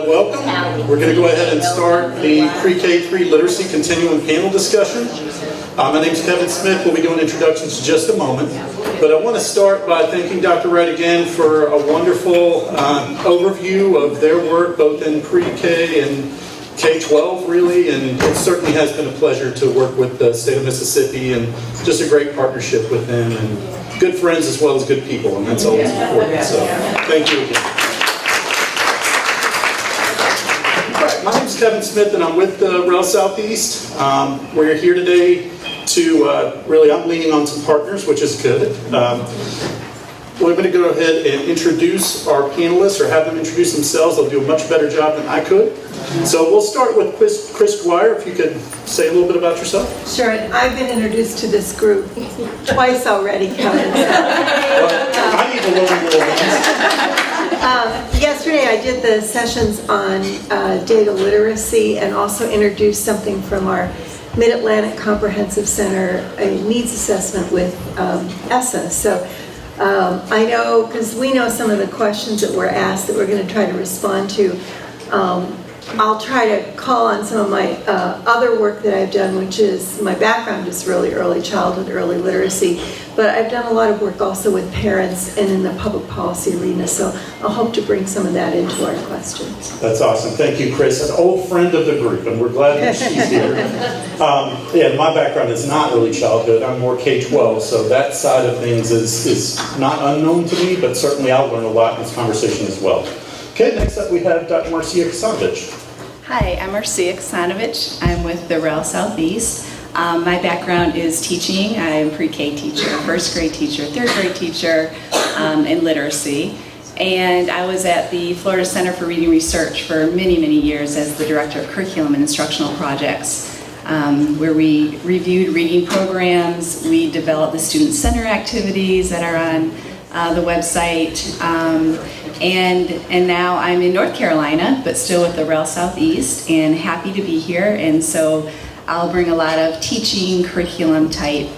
Welcome. We're going to go ahead and start the Pre-K-3 Literacy Continuum panel discussion. My name is Kevin Smith. We'll be doing introductions in just a moment. But I want to start by thanking Dr. Wright again for a wonderful overview of their work, both in pre-K and K-12, really. And it certainly has been a pleasure to work with the state of Mississippi, and just a great partnership with them, and good friends as well as good people, and that's always important. So thank you again. My name is Kevin Smith, and I'm with Rel Southeast. We're here today to I'm leaning on some partners, which is good. We're going to go ahead and introduce our panelists, or have them introduce themselves. They'll do a much better job than I could. So we'll start with Chris Dwyer. If you could say a little bit about yourself. Sure. I've been introduced to this group twice already, Kevin. I need to learn more. Yesterday I did the sessions on data literacy, and also introduced something from our Mid-Atlantic Comprehensive Center, a needs assessment with ESSA. So I know, because we know some of the questions that were asked that we're going to try to respond to. I'll try to call on some of my other work that I've done, which is, my background is really early childhood, early literacy, but I've done a lot of work also with parents and in the public policy arena, so I'll hope to bring some of that into our questions. That's awesome. Thank you, Chris. An old friend of the group, and we're glad that she's here. My background is not early childhood. I'm more K-12, so that side of things is not unknown to me, but certainly I'll learn a lot in this conversation as well. Okay, next up we have Dr. Marcia Kasanovich. Hi, I'm Marcia Kasanovich. I'm with the Rel Southeast. My background is teaching. I'm a pre-K teacher, first grade teacher, third grade teacher in literacy. And I was at the Florida Center for Reading Research for many, many years as the director of curriculum and instructional projects, where we reviewed reading programs. We developed the student center activities that are on the website, and now I'm in North Carolina, but still with the Rel Southeast, and happy to be here. And so I'll bring a lot of teaching curriculum type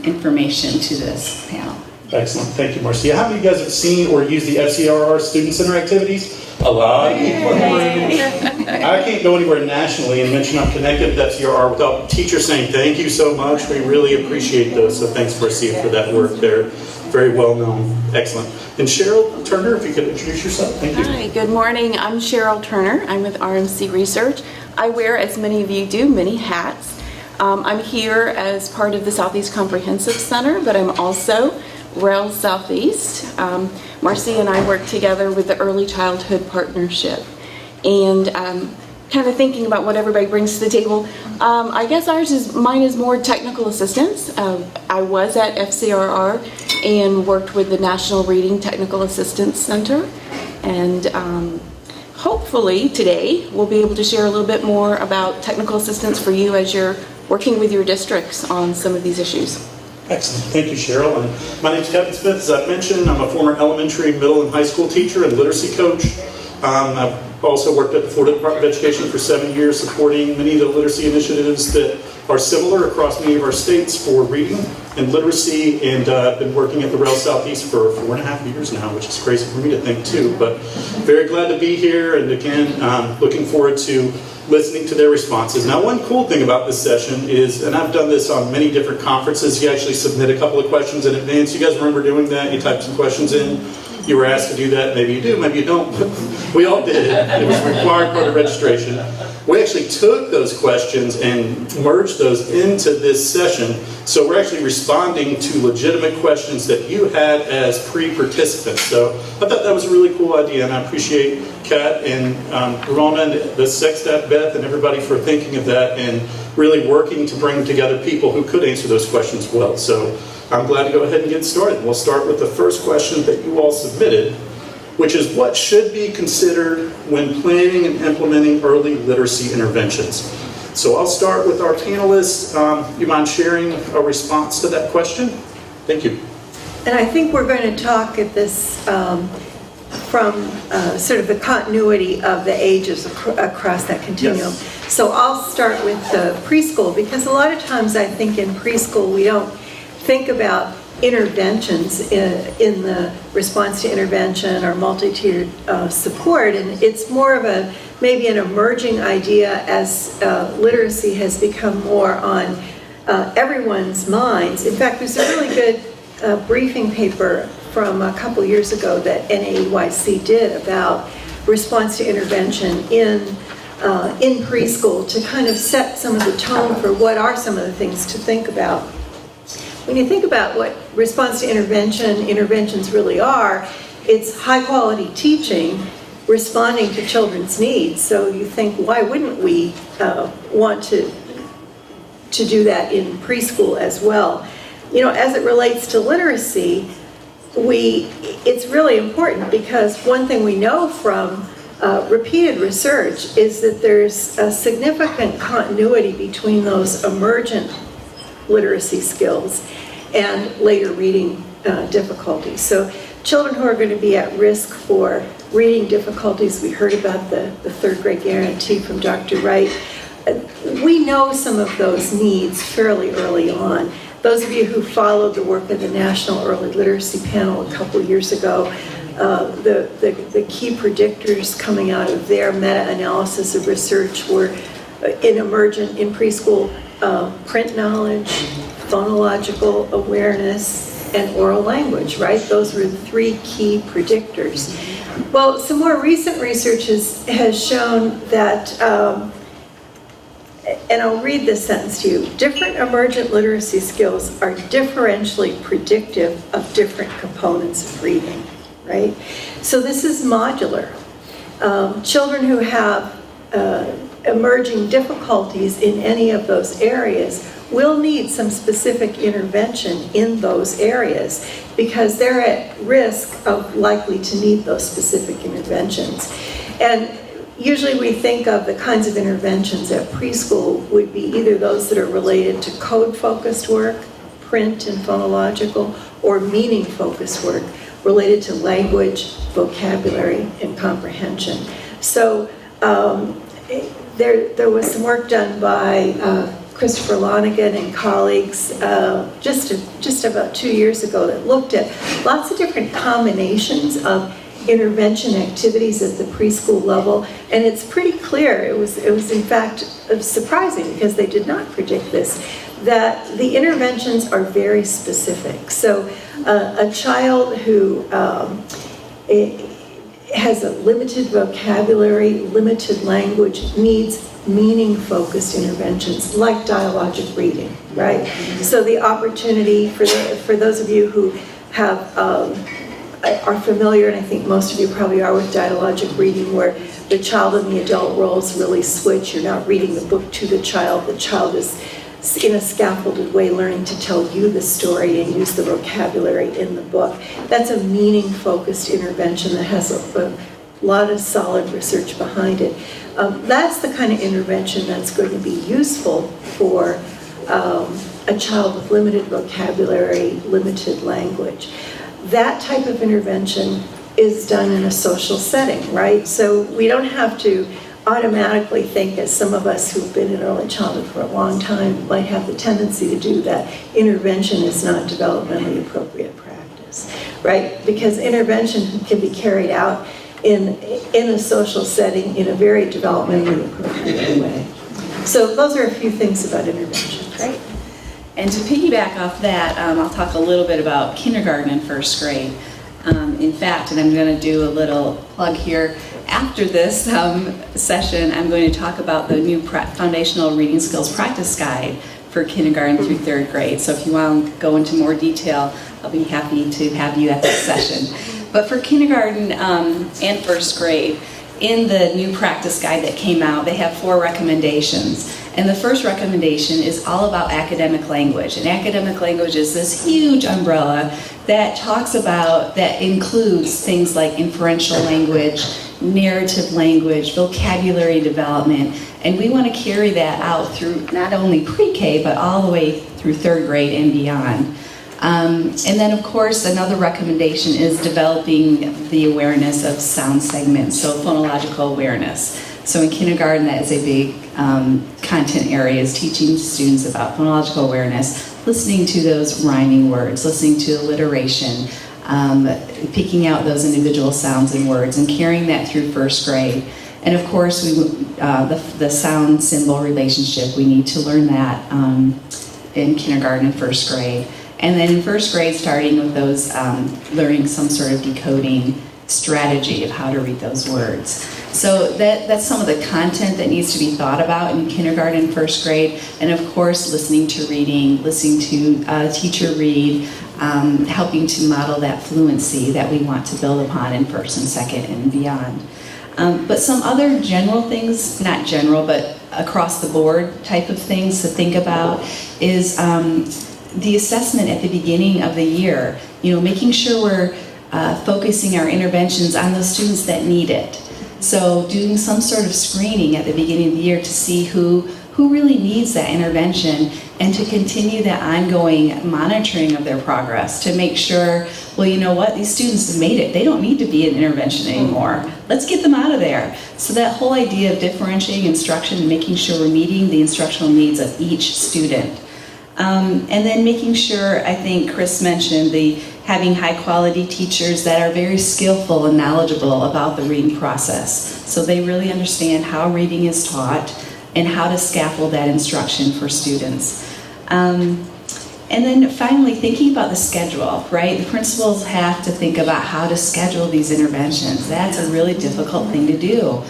information to this panel. Excellent, thank you, Marcia. How many of you guys have seen or used the FCRR student center activities? A lot of people in the room. I can't go anywhere nationally and mention I'm connected with FCRR without teachers saying thank you so much. We really appreciate those, so thanks, Marcia, for that work there. Very well known. Excellent. And Cheryl Turner, if you could introduce yourself. Thank you. Hi, good morning. I'm Cheryl Turner. I'm with RMC Research. I wear, as many of you do, many hats. I'm here as part of the Southeast Comprehensive Center, but I'm also Rel Southeast. Marcy and I work together with the Early Childhood Partnership. And kind of thinking about what everybody brings to the table. I guess mine is more technical assistance. I was at FCRR and worked with the National Reading Technical Assistance Center. And hopefully today we'll be able to share a little bit more about technical assistance for you as you're working with your districts on some of these issues. Excellent. Thank you, Cheryl. And my name is Kevin Smith. As I mentioned, I'm a former elementary, middle, and high school teacher and literacy coach. I've also worked at the Florida Department of Education for 7 years, supporting many of the literacy initiatives that are similar across many of our states for reading and literacy, and I've been working at the Rel Southeast for 4.5 years now, which is crazy for me to think too, but very glad to be here, and again, looking forward to listening to their responses. Now, one cool thing about this session is, and I've done this on many different conferences, you actually submit a couple of questions in advance. You guys remember doing that? You typed some questions in. You were asked to do that. Maybe you do, maybe you don't. We all did it. It was required part of registration. We actually took those questions and merged those into this session. So we're actually responding to legitimate questions that you had as pre-participants. So I thought that was a really cool idea, and I appreciate Kat and Ramona and the SEC staff, Beth, and everybody for thinking of that and really working to bring together people who could answer those questions well. So I'm glad to go ahead and get started. We'll start with the first question that you all submitted, which is what should be considered when planning and implementing early literacy interventions. So I'll start with our panelists. You mind sharing a response to that question? Thank you. And I think we're going to talk at this from sort of the continuity of the ages across that continuum. Yes. So I'll start with the preschool, because a lot of times I think in preschool we don't think about interventions in the response to intervention or multi-tiered support, and it's more of a maybe an emerging idea as literacy has become more on everyone's minds. In fact, there's a really good briefing paper from a couple years ago that NAEYC did about response to intervention in preschool to kind of set some of the tone for what are some of the things to think about. When you think about what response to interventions really are, it's high quality teaching responding to children's needs. So you think, why wouldn't we want to do that in preschool as well? You know, as it relates to literacy, it's really important because one thing we know from repeated research is that there's a significant continuity between those emergent literacy skills and later reading difficulties. So children who are going to be at risk for reading difficulties, we heard about the third grade guarantee from Dr. Wright. We know some of those needs fairly early on. Those of you who followed the work of the National Early Literacy Panel a couple years ago, the key predictors coming out of their meta-analysis of research were in preschool print knowledge, phonological awareness, and oral language, right? Those were the three key predictors. Well, some more recent research has shown that, and I'll read this sentence to you, different emergent literacy skills are differentially predictive of different components of reading, right? So this is modular. Children who have emerging difficulties in any of those areas will need some specific intervention in those areas because they're at risk of likely to need those specific interventions. And usually we think of the kinds of interventions at preschool would be either those that are related to code-focused work, print and phonological, or meaning-focused work related to language, vocabulary, and comprehension. So there was some work done by Christopher Lonigan and colleagues just about 2 years ago that looked at lots of different combinations of intervention activities at the preschool level, and it's pretty clear, it was in fact surprising because they did not predict this, that the interventions are very specific. So a child who has a limited vocabulary, limited language, needs meaning-focused interventions like dialogic reading, right? So the opportunity for those of you who have are familiar, and I think most of you probably are, with dialogic reading, where the child and the adult roles really switch. You're not reading the book to the child is in a scaffolded way learning to tell you the story and use the vocabulary in the book. That's a meaning-focused intervention that has a lot of solid research behind it. That's the kind of intervention that's going to be useful for a child with limited vocabulary, limited language. That type of intervention is done in a social setting, right? So we don't have to automatically think, as some of us who've been in early childhood for a long time might have the tendency to do, that intervention is not developmentally appropriate practice, right? Because intervention can be carried out in a social setting in a very developmentally appropriate way. So those are a few things about intervention. Great. And to piggyback off that, I'll talk a little bit about kindergarten and first grade. In fact, and I'm going to do a little plug here, after this session, I'm going to talk about the new Foundational Reading Skills Practice Guide for kindergarten through third grade. So if you want to go into more detail, I'll be happy to have you at that session. But for kindergarten and first grade, in the new practice guide that came out, they have 4 recommendations. And the first recommendation is all about academic language. And academic language is this huge umbrella that that includes things like inferential language, narrative language, vocabulary development. And we want to carry that out through not only pre-K, but all the way through third grade and beyond. And then, of course, another recommendation is developing the awareness of sound segments, so phonological awareness. So in kindergarten, that is a big content area, is teaching students about phonological awareness. listening to those rhyming words, listening to alliteration, picking out those individual sounds and words, and carrying that through first grade. And of course, the sound symbol relationship, we need to learn that in kindergarten and first grade. And then in first grade, starting with those, learning some sort of decoding strategy of how to read those words. So that's some of the content that needs to be thought about in kindergarten and first grade. And of course, listening to reading, listening to a teacher read, helping to model that fluency that we want to build upon in first and second and beyond. But some other general things, not general, but across the board type of things to think about is the assessment at the beginning of the year. Making sure we're focusing our interventions on those students that need it. So doing some sort of screening at the beginning of the year to see who really needs that intervention, and to continue that ongoing monitoring of their progress to make sure, well, you know what, these students have made it. They don't need to be in intervention anymore. Let's get them out of there. So that whole idea of differentiating instruction and making sure we're meeting the instructional needs of each student. And then making sure, I think Chris mentioned, having high quality teachers that are very skillful and knowledgeable about the reading process. So they really understand how reading is taught and how to scaffold that instruction for students. And then finally, thinking about the schedule, right? The principals have to think about how to schedule these interventions. That's a really difficult thing to do.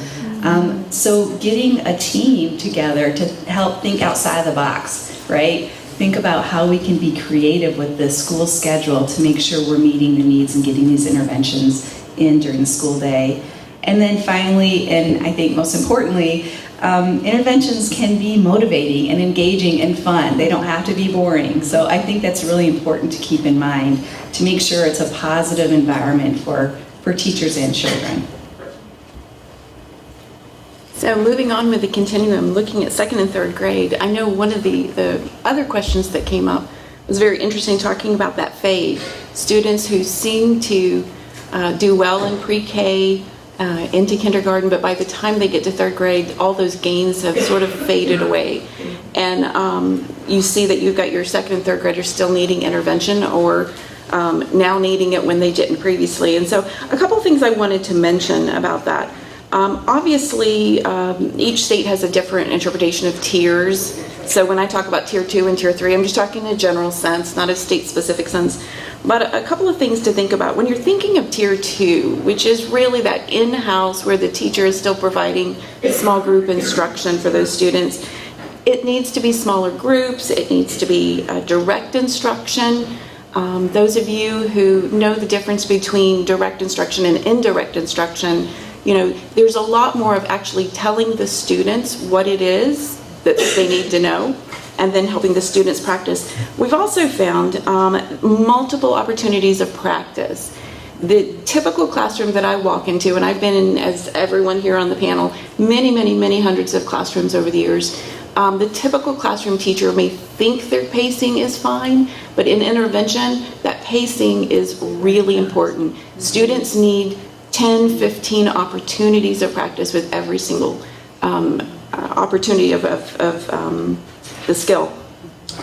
So getting a team together to help think outside the box, right? Think about how we can be creative with the school schedule to make sure we're meeting the needs and getting these interventions in during the school day. And then finally, and I think most importantly, interventions can be motivating and engaging and fun. They don't have to be boring. So I think that's really important to keep in mind to make sure it's a positive environment for teachers and children. So moving on with the continuum, looking at second and third grade, I know one of the other questions that came up was very interesting, talking about that fade. Students who seem to do well in pre-K into kindergarten, but by the time they get to third grade, all those gains have sort of faded away. And you see that you've got your second and third graders still needing intervention, or now needing it when they didn't previously. And so a couple of things I wanted to mention about that. Obviously, each state has a different interpretation of tiers. So when I talk about tier 2 and tier 3, I'm just talking in a general sense, not a state-specific sense. But a couple of things to think about. When you're thinking of tier 2, which is really that in-house where the teacher is still providing small group instruction for those students, it needs to be smaller groups. It needs to be direct instruction. Those of you who know the difference between direct instruction and indirect instruction, there's a lot more of actually telling the students what it is that they need to know, and then helping the students practice. We've also found multiple opportunities of practice. The typical classroom that I walk into, and I've been in, as everyone here on the panel, many hundreds of classrooms over the years. The typical classroom teacher may think their pacing is fine, but in intervention, that pacing is really important. Students need 10, 15 opportunities of practice with every single opportunity of the skill.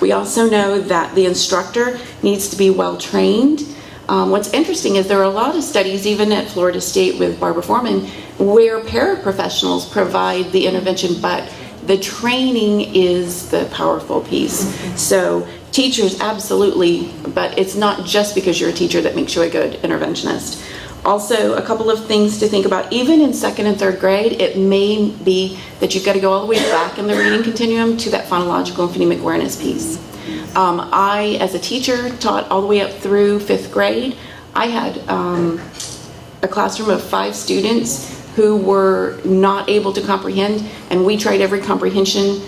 We also know that the instructor needs to be well trained. What's interesting is there are a lot of studies, even at Florida State with Barbara Foreman, where paraprofessionals provide the intervention, but the training is the powerful piece. So teachers, absolutely, but it's not just because you're a teacher that makes you a good interventionist. Also, a couple of things to think about. Even in second and third grade, it may be that you've got to go all the way back in the reading continuum to that phonological and phonemic awareness piece. I, as a teacher, taught all the way up through 5th grade. I had a classroom of 5 students who were not able to comprehend, and we tried every comprehension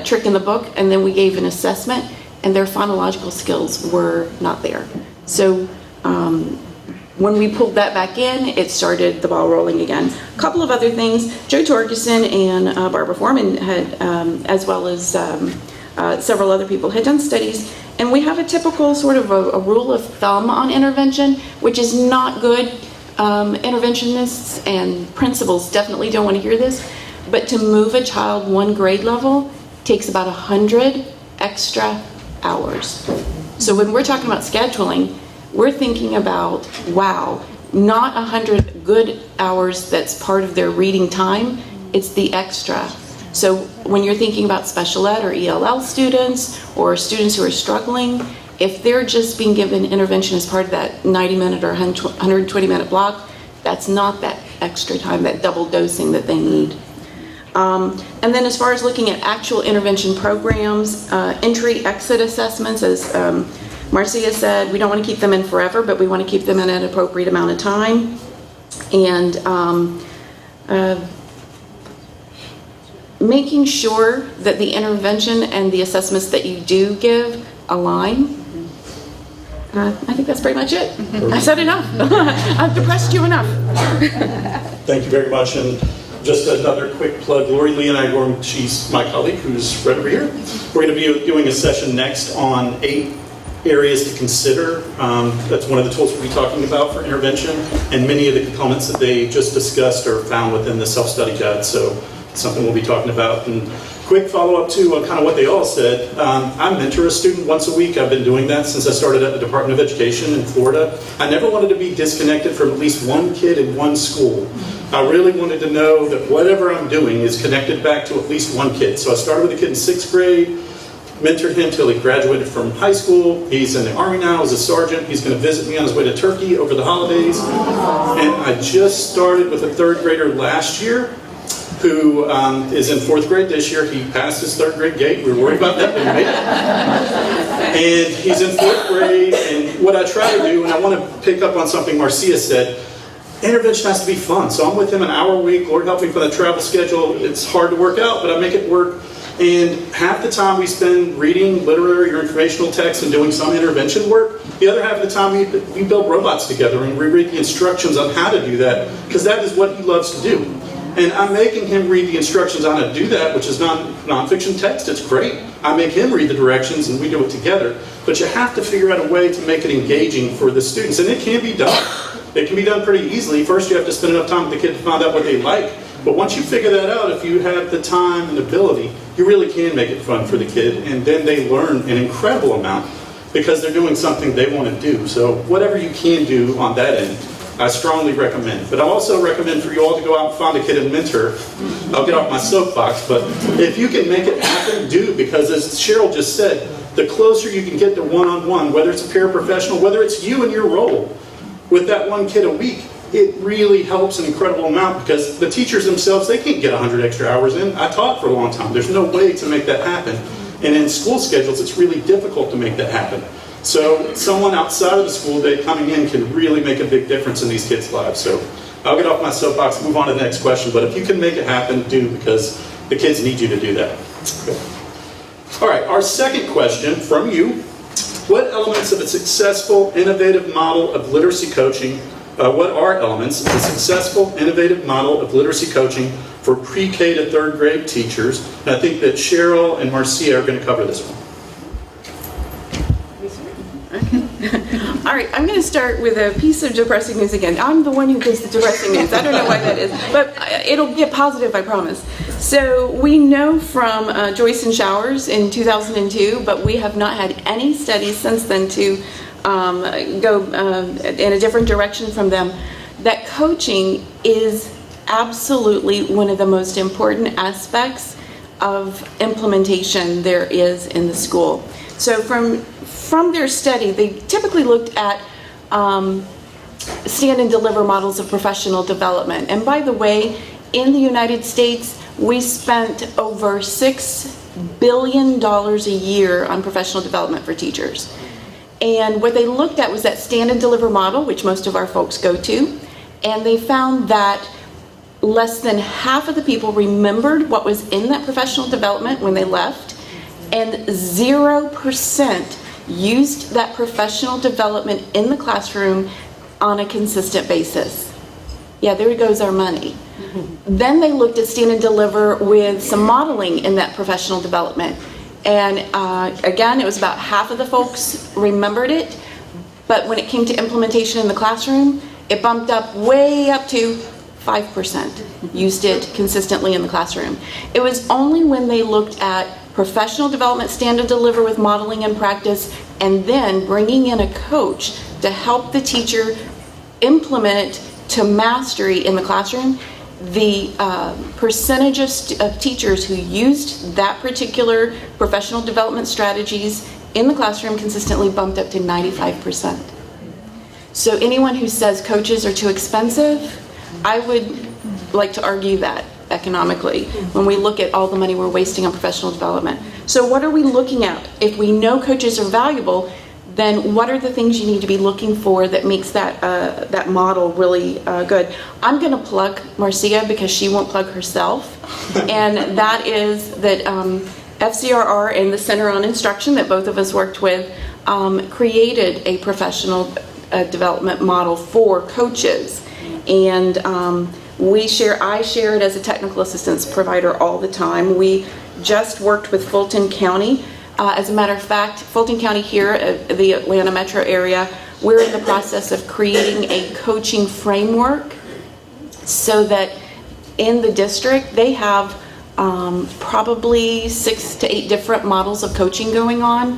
trick in the book, and then we gave an assessment, and their phonological skills were not there. So when we pulled that back in, it started the ball rolling again. A couple of other things. Joe Torgerson and Barbara Foreman had, as well as several other people, had done studies, and we have a typical sort of a rule of thumb on intervention, which is not good. Interventionists and principals definitely don't want to hear this, but to move a child 1 grade level takes about 100 extra hours. So when we're talking about scheduling, we're thinking about, wow, not 100 good hours that's part of their reading time, it's the extra. So when you're thinking about special ed or ELL students or students who are struggling, if they're just being given intervention as part of that 90-minute or 120-minute block, that's not that extra time, that double dosing that they need. And then as far as looking at actual intervention programs, entry-exit assessments, as Marcia said, we don't want to keep them in forever, but we want to keep them in an appropriate amount of time. And making sure that the intervention and the assessments that you do give align. I think that's pretty much it. I said enough. I've depressed you enough. Thank you very much. And just another quick plug, Lori Lee and I, she's my colleague who's right over here. We're going to be doing a session next on 8 areas to consider. That's one of the tools we'll be talking about for intervention, and many of the components that they just discussed are found within the self-study guide, so it's something we'll be talking about. And quick follow-up to kind of what they all said. I mentor a student once a week. I've been doing that since I started at the Department of Education in Florida. I never wanted to be disconnected from at least one kid in one school. I really wanted to know that whatever I'm doing is connected back to at least one kid. So I started with a kid in 6th grade, mentored him till he graduated from high school. He's in the Army now as a sergeant. He's going to visit me on his way to Turkey over the holidays. And I just started with a 3rd grader last year who is in 4th grade this year. He passed his 3rd grade gate. We were worried about that, but he made it. And he's in 4th grade, and what I try to do, and I want to pick up on something Marcia said, intervention has to be fun. So I'm with him an hour a week. Lord help me for the travel schedule. It's hard to work out, but I make it work. And half the time we spend reading literary or informational text and doing some intervention work. The other half of the time we build robots together and we read the instructions on how to do that, because that is what he loves to do. And I'm making him read the instructions on how to do that, which is nonfiction text. It's great. I make him read the directions and we do it together. But you have to figure out a way to make it engaging for the students. And it can be done. It can be done pretty easily. First, you have to spend enough time with the kid to find out what they like. But once you figure that out, if you have the time and ability, you really can make it fun for the kid. And then they learn an incredible amount because they're doing something they want to do. So whatever you can do on that end, I strongly recommend. But I also recommend for you all to go out and find a kid and mentor. I'll get off my soapbox, but if you can make it happen, do. Because as Cheryl just said, the closer you can get to one-on-one, whether it's a paraprofessional, whether it's you in your role, with that one kid a week, it really helps an incredible amount, because the teachers themselves, they can't get 100 extra hours in. I taught for a long time. There's no way to make that happen. And in school schedules, it's really difficult to make that happen. So someone outside of the school day coming in can really make a big difference in these kids' lives. So I'll get off my soapbox and move on to the next question. But if you can make it happen, do, because the kids need you to do that. Okay. All right, our second question from you. What elements of a successful, innovative model of literacy coaching, what are elements of a successful, innovative model of literacy coaching for pre-K to 3rd grade teachers? And I think that Cheryl and Marcia are going to cover this one. All right, I'm going to start with a piece of depressing news again. I'm the one who gives the depressing news. I don't know why that is, but it'll get positive, I promise. So we know from Joyce and Showers in 2002, but we have not had any studies since then to go in a different direction from them, that coaching is absolutely one of the most important aspects of implementation there is in the school. So from their study, they typically looked at stand and deliver models of professional development. And by the way, in the United States, we spent over $6 billion a year on professional development for teachers. And what they looked at was that stand and deliver model, which most of our folks go to, and they found that less than half of the people remembered what was in that professional development when they left, and 0% used that professional development in the classroom on a consistent basis. Yeah, there goes our money. Then they looked at stand and deliver with some modeling in that professional development. And again, it was about half of the folks remembered it, but when it came to implementation in the classroom, it bumped up way up to 5% used it consistently in the classroom. It was only when they looked at professional development, stand and deliver with modeling and practice, and then bringing in a coach to help the teacher implement to mastery in the classroom. The percentage of teachers who used that particular professional development strategies in the classroom consistently bumped up to 95%. So anyone who says coaches are too expensive, I would like to argue that economically when we look at all the money we're wasting on professional development. So what are we looking at? If we know coaches are valuable, then what are the things you need to be looking for that makes that model really good? I'm going to plug Marcia because she won't plug herself, and that is that FCRR and the Center on Instruction that both of us worked with created a professional development model for coaches, and I share it as a technical assistance provider all the time. We just worked with Fulton County. As a matter of fact, Fulton County here, the Atlanta metro area, we're in the process of creating a coaching framework so that in the district they have probably 6 to 8 different models of coaching going on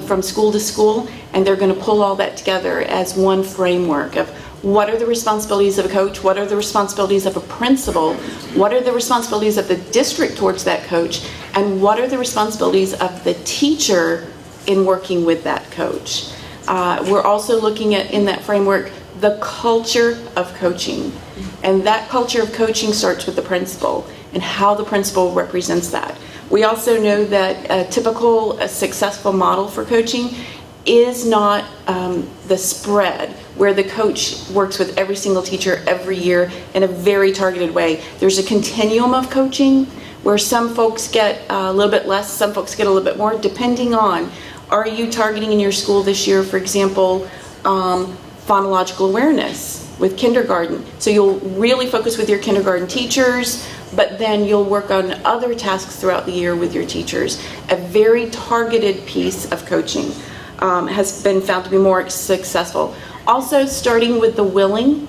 from school to school, and they're going to pull all that together as one framework of what are the responsibilities of a coach, what are the responsibilities of a principal, what are the responsibilities of the district towards that coach, and what are the responsibilities of the teacher in working with that coach. We're also looking at, in that framework, the culture of coaching. And that culture of coaching starts with the principal and how the principal represents that. We also know that a typical successful model for coaching is not the spread where the coach works with every single teacher every year in a very targeted way. There's a continuum of coaching where some folks get a little bit less, some folks get a little bit more, depending on, are you targeting in your school this year, for example, phonological awareness with kindergarten. So you'll really focus with your kindergarten teachers, but then you'll work on other tasks throughout the year with your teachers. A very targeted piece of coaching has been found to be more successful. Also, starting with the willing.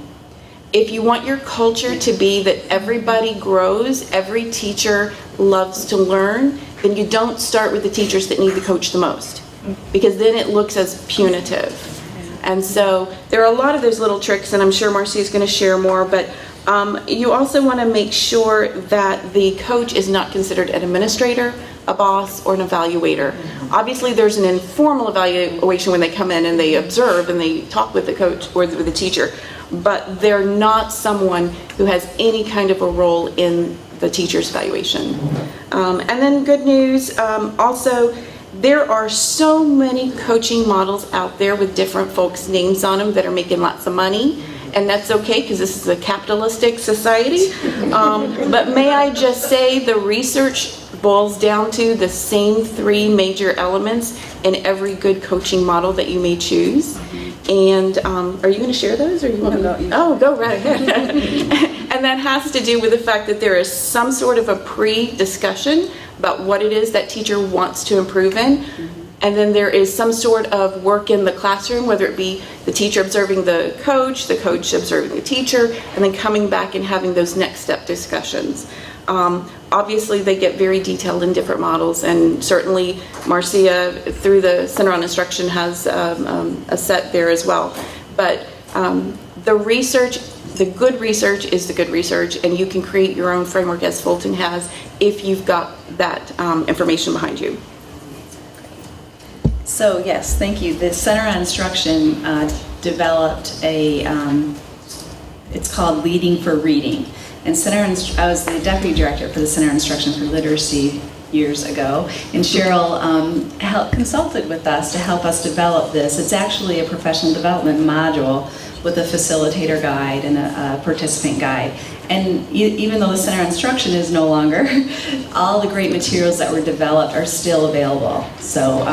If you want your culture to be that everybody grows, every teacher loves to learn, then you don't start with the teachers that need the coach the most, because then it looks as punitive. And so there are a lot of those little tricks, and I'm sure Marcy is going to share more, but you also want to make sure that the coach is not considered an administrator, a boss, or an evaluator. Obviously, there's an informal evaluation when they come in and they observe and they talk with the coach or with the teacher, but they're not someone who has any kind of a role in the teacher's evaluation. And then good news, also, there are so many coaching models out there with different folks' names on them that are making lots of money. And that's okay, because this is a capitalistic society. But may I just say, the research boils down to the same 3 major elements in every good coaching model that you may choose. And are you going to share those, or you want to go? Oh, go right ahead. And that has to do with the fact that there is some sort of a pre-discussion about what it is that teacher wants to improve in. And then there is some sort of work in the classroom, whether it be the teacher observing the coach observing the teacher, and then coming back and having those next step discussions. Obviously, they get very detailed in different models, and certainly Marcia, through the Center on Instruction, has a set there as well. But the research, the good research is the good research, and you can create your own framework as Fulton has if you've got that information behind you. So yes, thank you. The Center on Instruction developed it's called Leading for Reading. And I was the Deputy Director for the Center on Instruction for Literacy years ago, and Cheryl consulted with us to help us develop this. It's actually a professional development module with a facilitator guide and a participant guide. And even though the Center on Instruction is no longer, all the great materials that were developed are still available. So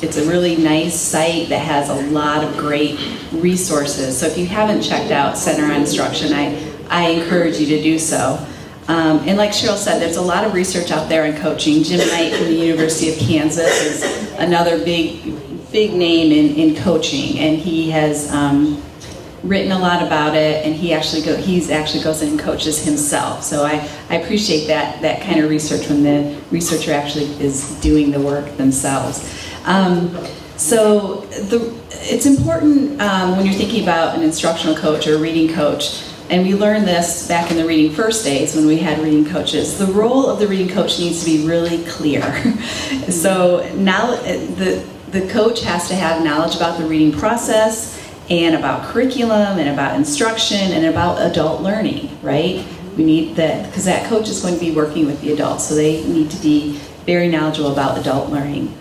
it's a really nice site that has a lot of great resources. So if you haven't checked out Center on Instruction, I encourage you to do so. And like Cheryl said, there's a lot of research out there in coaching. Jim Knight from the University of Kansas is another big name in coaching, and he has written a lot about it, and he actually goes in and coaches himself. So I appreciate that kind of research when the researcher actually is doing the work themselves. It's important when you're thinking about an instructional coach or a reading coach, and we learned this back in the Reading First days when we had reading coaches. The role of the reading coach needs to be really clear. So now the coach has to have knowledge about the reading process and about curriculum and about instruction and about adult learning, right? We need that, because that coach is going to be working with the adults, so they need to be very knowledgeable about adult learning.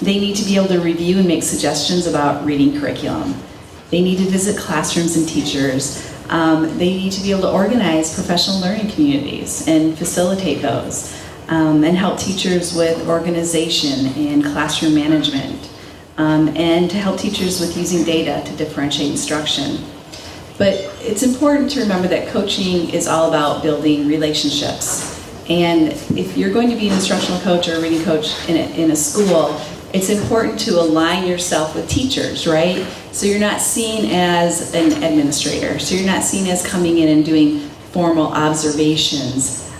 They need to be able to review and make suggestions about reading curriculum. They need to visit classrooms and teachers. They need to be able to organize professional learning communities and facilitate those, and help teachers with organization and classroom management, and to help teachers with using data to differentiate instruction. But it's important to remember that coaching is all about building relationships. And if you're going to be an instructional coach or a reading coach in a school, it's important to align yourself with teachers, right? So you're not seen as an administrator. So you're not seen as coming in and doing formal observations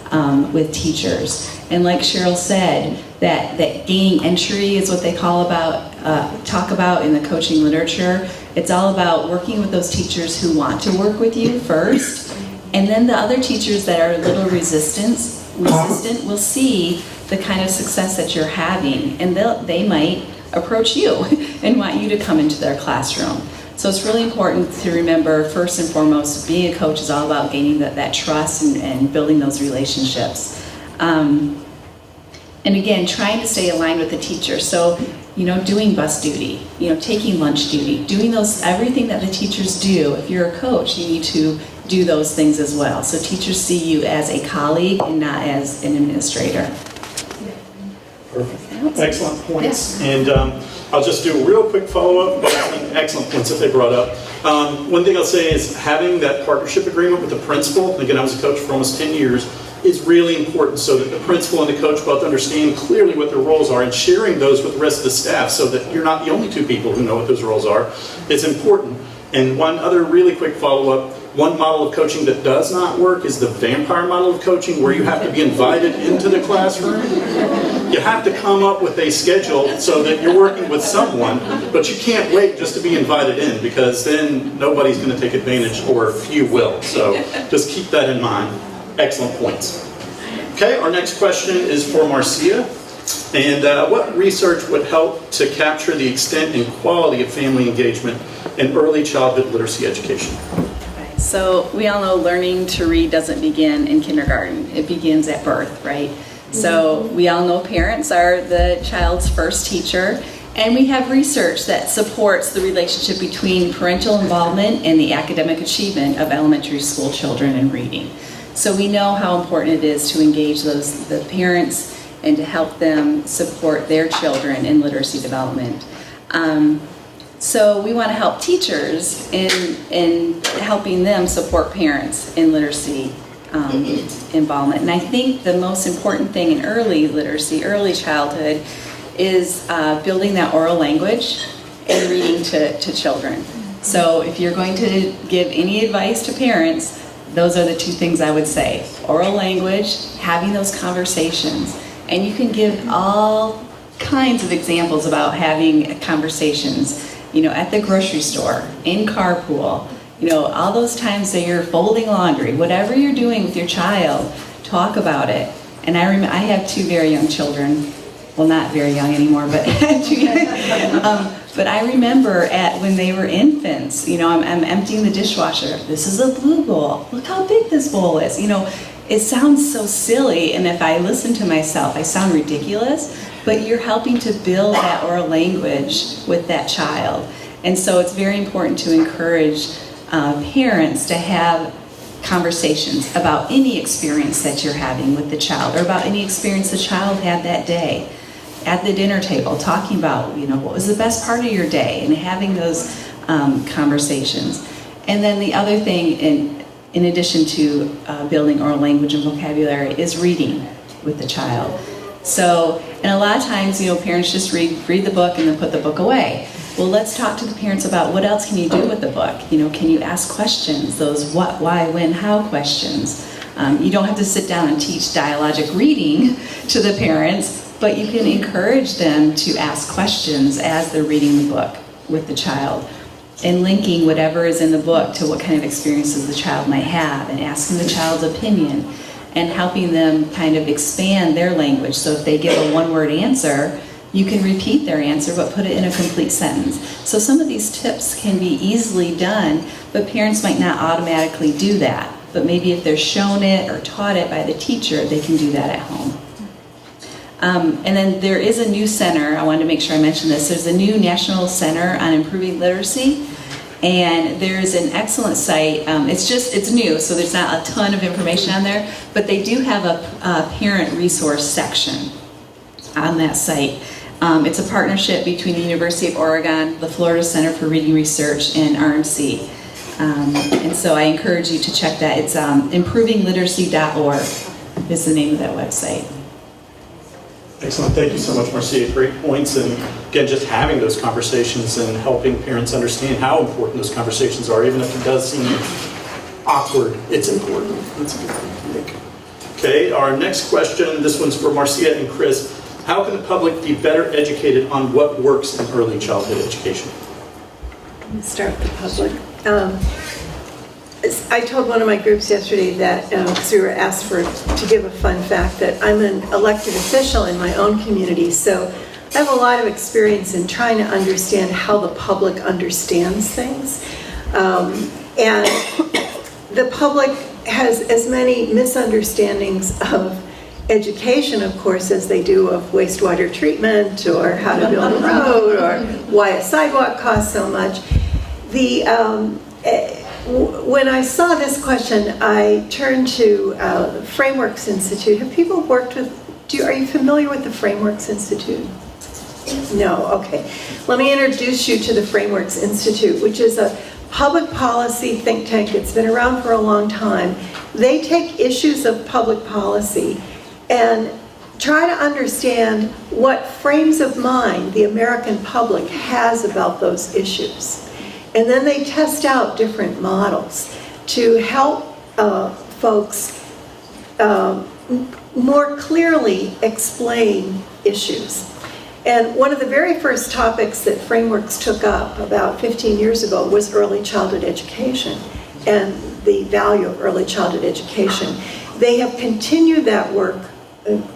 with teachers. And like Cheryl said, that gaining entry is what they talk about in the coaching literature. It's all about working with those teachers who want to work with you first, and then the other teachers that are a little resistant will see the kind of success that you're having, and they might approach you and want you to come into their classroom. So it's really important to remember, first and foremost, being a coach is all about gaining that trust and building those relationships. And again, trying to stay aligned with the teacher. So, doing bus duty, taking lunch duty, doing everything that the teachers do. If you're a coach, you need to do those things as well. So teachers see you as a colleague and not as an administrator. Perfect. Excellent points. Yeah. And I'll just do a real quick follow-up, but excellent points that they brought up. One thing I'll say is having that partnership agreement with the principal, again, I was a coach for almost 10 years, is really important so that the principal and the coach both understand clearly what their roles are, and sharing those with the rest of the staff so that you're not the only two people who know what those roles are. It's important. And one other really quick follow-up, one model of coaching that does not work is the vampire model of coaching, where you have to be invited into the classroom. You have to come up with a schedule so that you're working with someone, but you can't wait just to be invited in, because then nobody's going to take advantage, or few will. So just keep that in mind. Excellent points. Okay, our next question is for Marcia. And what research would help to capture the extent and quality of family engagement in early childhood literacy education? So we all know learning to read doesn't begin in kindergarten. It begins at birth, right? So we all know parents are the child's first teacher, and we have research that supports the relationship between parental involvement and the academic achievement of elementary school children in reading. So we know how important it is to engage the parents and to help them support their children in literacy development. So we want to help teachers in helping them support parents in literacy involvement. And I think the most important thing in early literacy, early childhood, is building that oral language and reading to children. So if you're going to give any advice to parents, those are the two things I would say. Oral language, having those conversations. And you can give all kinds of examples about having conversations, at the grocery store, in carpool, all those times that you're folding laundry, whatever you're doing with your child, talk about it. And I have two very young children. Well, not very young anymore, but but I remember when they were infants, I'm emptying the dishwasher. This is a blue bowl. Look how big this bowl is. It sounds so silly, and if I listen to myself, I sound ridiculous, but you're helping to build that oral language with that child. And so it's very important to encourage parents to have conversations about any experience that you're having with the child, or about any experience the child had that day at the dinner table, talking about, what was the best part of your day, and having those conversations. And then the other thing, in addition to building oral language and vocabulary, is reading with the child. So, and a lot of times, parents just read the book and then put the book away. Well, let's talk to the parents about what else can you do with the book. Can you ask questions, those what, why, when, how questions. You don't have to sit down and teach dialogic reading to the parents, but you can encourage them to ask questions as they're reading the book with the child, and linking whatever is in the book to what kind of experiences the child might have, and asking the child's opinion, and helping them kind of expand their language. So if they give a one-word answer, you can repeat their answer but put it in a complete sentence. So some of these tips can be easily done, but parents might not automatically do that. But maybe if they're shown it or taught it by the teacher, they can do that at home. And then there is a new center. I wanted to make sure I mentioned this. There's a new National Center on Improving Literacy, and there's an excellent site. It's new, so there's not a ton of information on there, but they do have a parent resource section on that site. It's a partnership between the University of Oregon, the Florida Center for Reading Research, and RMC. And so I encourage you to check that. It's improvingliteracy.org is the name of that website. Excellent. Thank you so much, Marcia. Great points. And again, just having those conversations and helping parents understand how important those conversations are, even if it does seem awkward, it's important. That's a good thing to make. Okay, our next question, this one's for Marcia and Chris. How can the public be better educated on what works in early childhood education? Let me start with the public. I told one of my groups yesterday that, because we were asked to give a fun fact, that I'm an elected official in my own community, so I have a lot of experience in trying to understand how the public understands things. And the public has as many misunderstandings of education, of course, as they do of wastewater treatment or how to build a road or why a sidewalk costs so much. When I saw this question, I turned to Frameworks Institute. Have people worked with, are you familiar with the Frameworks Institute? No, okay. Let me introduce you to the Frameworks Institute, which is a public policy think tank. It's been around for a long time. They take issues of public policy and try to understand what frames of mind the American public has about those issues. And then they test out different models to help folks more clearly explain issues. And one of the very first topics that Frameworks took up about 15 years ago was early childhood education and the value of early childhood education. They have continued that work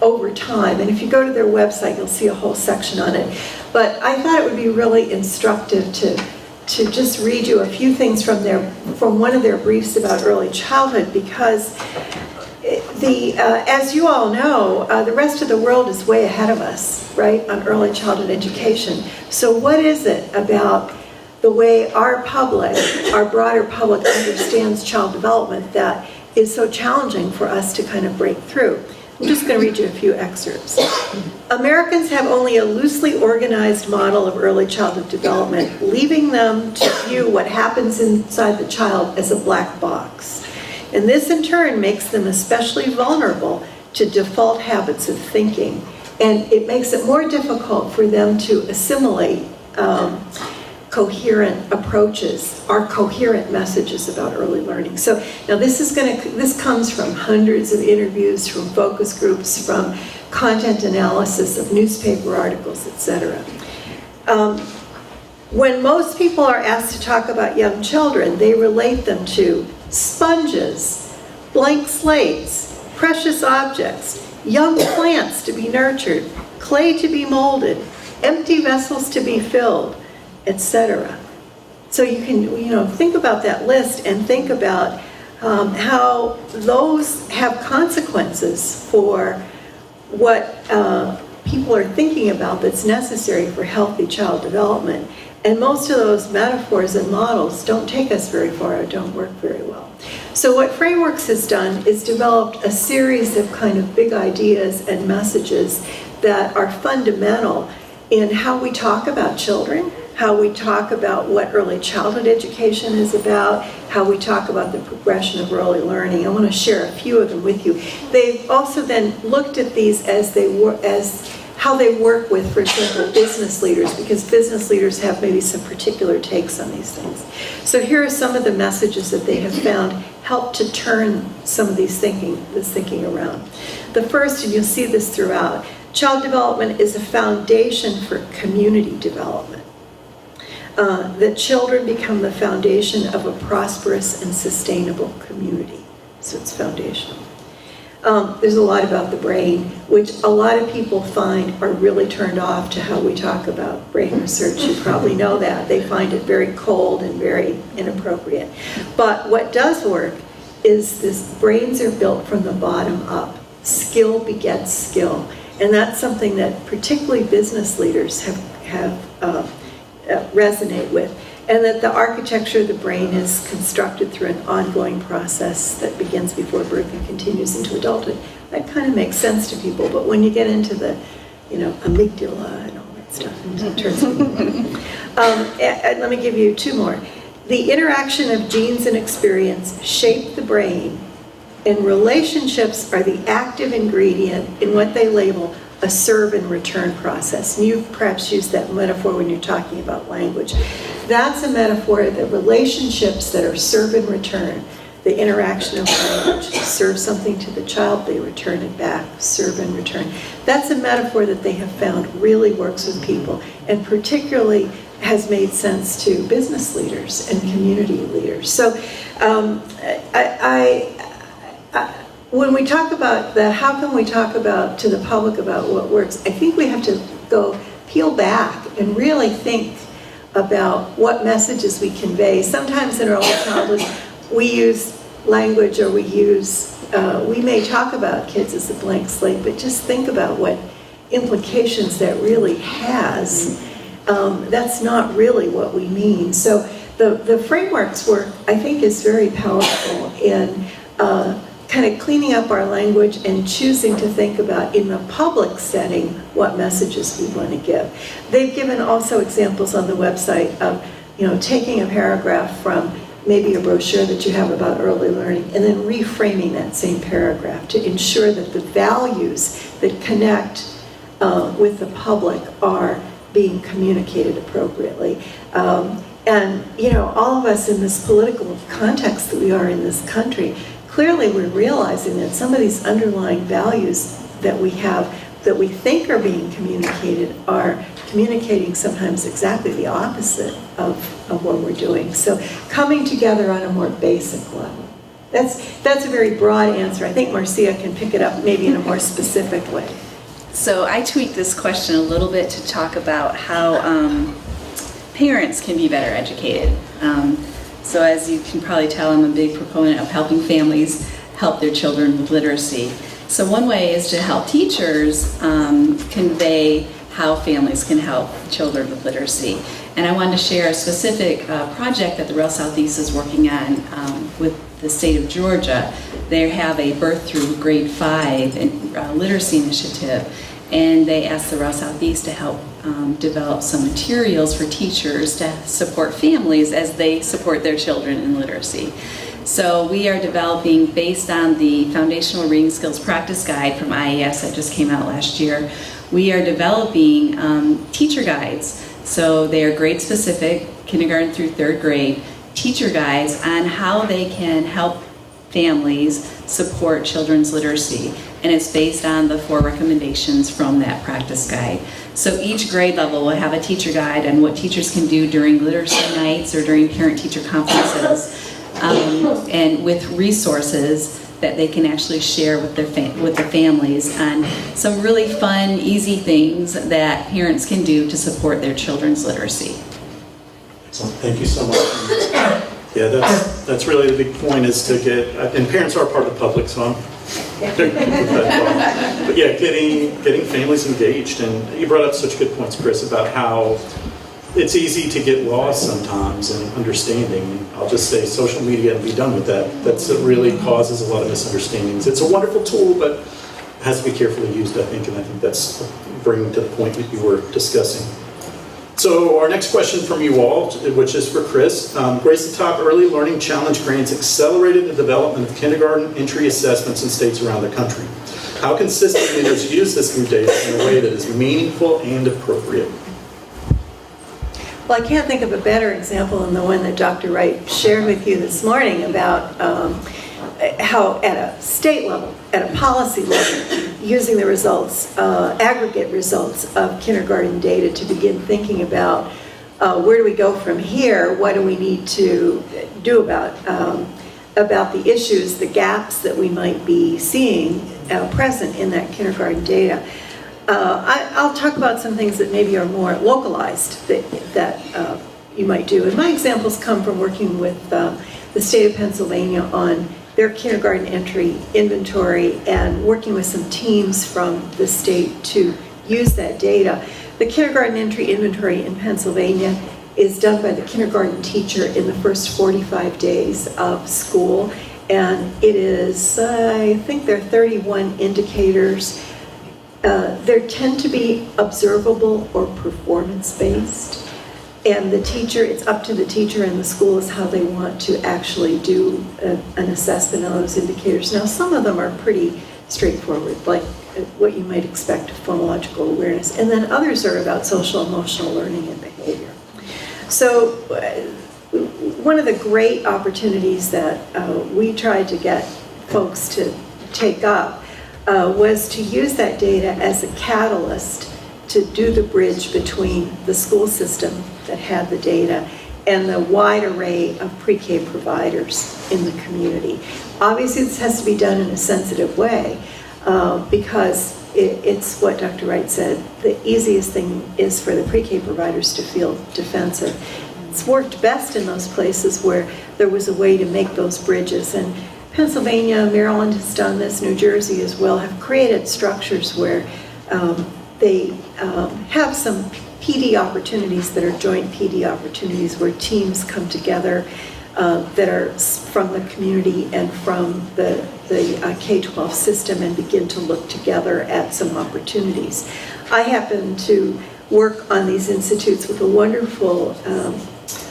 over time, and if you go to their website, you'll see a whole section on it. But I thought it would be really instructive to just read you a few things from one of their briefs about early childhood, because as you all know, the rest of the world is way ahead of us, right, on early childhood education. So what is it about the way our broader public understands child development that is so challenging for us to kind of break through? I'm just going to read you a few excerpts. Americans have only a loosely organized model of early childhood development, leaving them to view what happens inside the child as a black box. And this in turn makes them especially vulnerable to default habits of thinking. And it makes it more difficult for them to assimilate coherent approaches, our coherent messages about early learning. So now this comes from hundreds of interviews, from focus groups, from content analysis of newspaper articles, etc. When most people are asked to talk about young children, they relate them to sponges, blank slates, precious objects, young plants to be nurtured, clay to be molded, empty vessels to be filled, etc. So you can, think about that list and think about how those have consequences for what people are thinking about that's necessary for healthy child development. And most of those metaphors and models don't take us very far or don't work very well. So what Frameworks has done is developed a series of kind of big ideas and messages that are fundamental in how we talk about children, how we talk about what early childhood education is about, how we talk about the progression of early learning. I want to share a few of them with you. They've also then looked at these as how they work with, for example, business leaders, because business leaders have maybe some particular takes on these things. So here are some of the messages that they have found help to turn some of this thinking around. The first, and you'll see this throughout, child development is a foundation for community development. That children become the foundation of a prosperous and sustainable community. So it's foundational. There's a lot about the brain, which a lot of people find are really turned off to how we talk about brain research. You probably know that. They find it very cold and very inappropriate. But what does work is this: brains are built from the bottom up. Skill begets skill. And that's something that particularly business leaders resonate with. And that the architecture of the brain is constructed through an ongoing process that begins before birth and continues into adulthood. That kind of makes sense to people, but when you get into the, amygdala and all that stuff, it turns and let me give you two more. The interaction of genes and experience shape the brain, and relationships are the active ingredient in what they label a serve and return process. And you've perhaps used that metaphor when you're talking about language. That's a metaphor that relationships that are serve and return, the interaction of language, serve something to the child, they return it back, serve and return. That's a metaphor that they have found really works with people, and particularly has made sense to business leaders and community leaders. So when we talk about how can we talk about to the public about what works, I think we have to go peel back and really think about what messages we convey. Sometimes in early childhood, we use language, or we may talk about kids as a blank slate, but just think about what implications that really has. That's not really what we mean. So the frameworks work, I think, is very powerful in kind of cleaning up our language and choosing to think about, in the public setting, what messages we want to give. They've given also examples on the website of, taking a paragraph from maybe a brochure that you have about early learning and then reframing that same paragraph to ensure that the values that connect with the public are being communicated appropriately. And, all of us in this political context that we are in this country, clearly we're realizing that some of these underlying values that we have, that we think are being communicated, are communicating sometimes exactly the opposite of what we're doing. So coming together on a more basic level. That's a very broad answer. I think Marcia can pick it up maybe in a more specific way. So I tweaked this question a little bit to talk about how parents can be better educated. So as you can probably tell, I'm a big proponent of helping families help their children with literacy. So one way is to help teachers convey how families can help children with literacy. And I wanted to share a specific project that the Rail Southeast is working on with the state of Georgia. They have a birth through grade 5 literacy initiative, and they asked the Rail Southeast to help develop some materials for teachers to support families as they support their children in literacy. So we are developing, based on the Foundational Reading Skills Practice Guide from IAS that just came out last year, we are developing teacher guides. So they are grade specific, kindergarten through 3rd grade, teacher guides on how they can help families support children's literacy. And it's based on the 4 recommendations from that practice guide. So each grade level will have a teacher guide on what teachers can do during literacy nights or during parent-teacher conferences, and with resources that they can actually share with the families on some really fun, easy things that parents can do to support their children's literacy. Excellent. Thank you so much. Yeah, that's really the big point, is to get, and parents are part of the public, so I'm but yeah, getting families engaged. And you brought up such good points, Chris, about how it's easy to get lost sometimes in understanding. And I'll just say social media, and be done with that. It really causes a lot of misunderstandings. It's a wonderful tool, but it has to be carefully used, I think, and I think that's bringing to the point that you were discussing. So our next question from you all, which is for Chris. Grace the Top Early Learning Challenge grants accelerated the development of kindergarten entry assessments in states around the country. How consistently does use this group data in a way that is meaningful and appropriate? Well, I can't think of a better example than the one that Dr. Wright shared with you this morning about how at a state level, at a policy level, using the results, aggregate results of kindergarten data to begin thinking about where do we go from here, what do we need to do about the issues, the gaps that we might be seeing present in that kindergarten data. I'll talk about some things that maybe are more localized that you might do. And my examples come from working with the state of Pennsylvania on their kindergarten entry inventory and working with some teams from the state to use that data. The kindergarten entry inventory in Pennsylvania is done by the kindergarten teacher in the first 45 days of school. And it is, I think there are 31 indicators. There tend to be observable or performance-based. And the teacher, it's up to the teacher and the school is how they want to actually do an assessment of those indicators. Now, some of them are pretty straightforward, like what you might expect, phonological awareness. And then others are about social emotional learning and behavior. So one of the great opportunities that we tried to get folks to take up was to use that data as a catalyst to do the bridge between the school system that had the data and the wide array of pre-K providers in the community. Obviously, this has to be done in a sensitive way because it's what Dr. Wright said, the easiest thing is for the pre-K providers to feel defensive. It's worked best in those places where there was a way to make those bridges. And Pennsylvania, Maryland has done this, New Jersey as well, have created structures where they have some PD opportunities that are joint PD opportunities where teams come together that are from the community and from the K-12 system and begin to look together at some opportunities. I happen to work on these institutes with a wonderful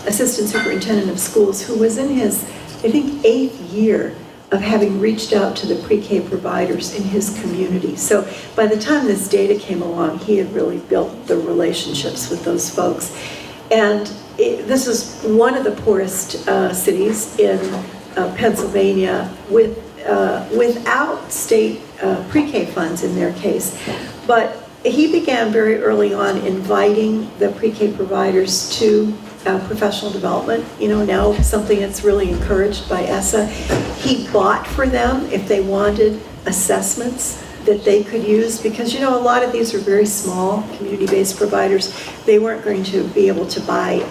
assistant superintendent of schools who was in his, I think, 8th year of having reached out to the pre-K providers in his community. So by the time this data came along, he had really built the relationships with those folks. And this is one of the poorest cities in Pennsylvania without state pre-K funds in their case. But he began very early on inviting the pre-K providers to professional development, now something that's really encouraged by ESSA. He bought for them if they wanted assessments that they could use because, a lot of these are very small community-based providers. They weren't going to be able to buy